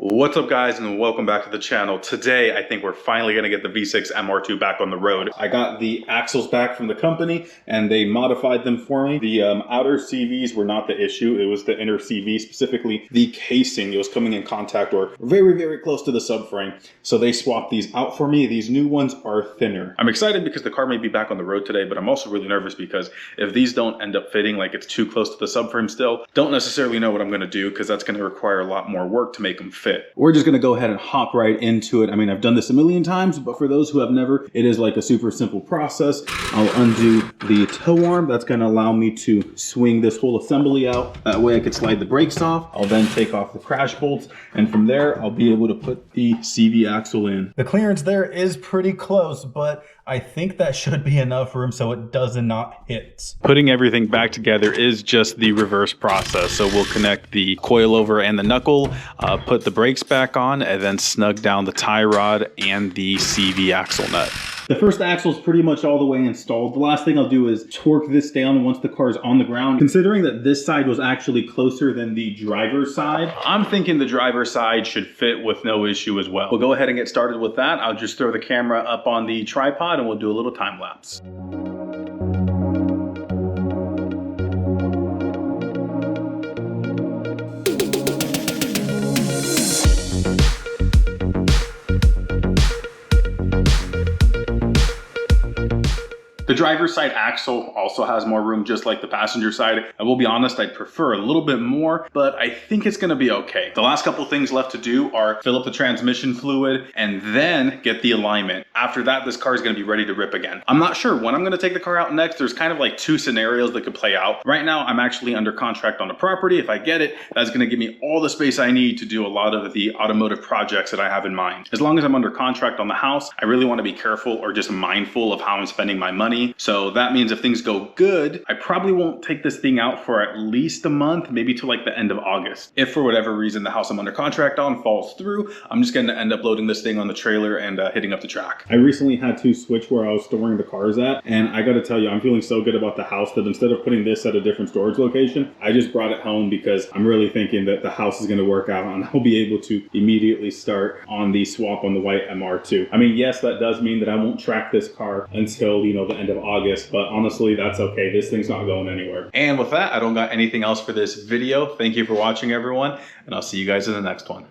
What's up guys, and welcome back to the channel. Today I think we're finally going to get the V6 MR2 back on the road. I got the axles back from the company and they modified them for me. The outer CVs were not the issue, it was the inner CV, specifically the casing. It was coming in contact or very close to the subframe, so they swapped these out for me. These new ones are thinner. I'm excited because the car may be back on the road today, but I'm also really nervous because if these don't end up fitting, like it's too close to the subframe still, don't necessarily know what I'm going to do because that's going to require a lot more work to make them fit. We're just gonna go ahead and hop right into it. I mean, I've done this a million times, but for those who have never, it is like a super simple process. I'll undo the tow arm. That's gonna allow me to swing this whole assembly out. That way I could slide the brakes off. I'll then take off the crash bolts, and from there, I'll be able to put the CV axle in. The clearance there is pretty close, but I think that should be enough room so it does not hit. Putting everything back together is just the reverse process. So we'll connect the coilover and the knuckle, put the brakes back on, and then snug down the tie rod and the CV axle nut. The first axle is pretty much all the way installed. The last thing I'll do is torque this down once the car is on the ground. Considering that this side was actually closer than the driver's side, I'm thinking the driver's side should fit with no issue as well. We'll go ahead and get started with that. I'll just throw the camera up on the tripod and we'll do a little time lapse. The driver's side axle also has more room, just like the passenger side. I will be honest, I'd prefer a little bit more, but I think it's gonna be okay. The last couple things left to do are fill up the transmission fluid and then get the alignment. After that, this car is gonna be ready to rip again. I'm not sure when I'm gonna take the car out next. There's kind of like two scenarios that could play out. Right now, I'm actually under contract on the property. If I get it, that's gonna give me all the space I need to do a lot of the automotive projects that I have in mind. As long as I'm under contract on the house, I really wanna be careful or just mindful of how I'm spending my money. So that means if things go good, I probably won't take this thing out for at least a month, maybe to like the end of August. If for whatever reason the house I'm under contract on falls through, I'm just gonna end up loading this thing on the trailer and hitting up the track. I recently had to switch where I was storing the cars at, and I gotta tell you, I'm feeling so good about the house that instead of putting this at a different storage location, I just brought it home because I'm really thinking that the house is gonna work out and I'll be able to immediately start on the swap on the white MR2. I mean, yes, that does mean that I won't track this car until, you know, the end of August, but honestly, that's okay. This thing's not going anywhere. And with that, I don't got anything else for this video. Thank you for watching, everyone, and I'll see you guys in the next one.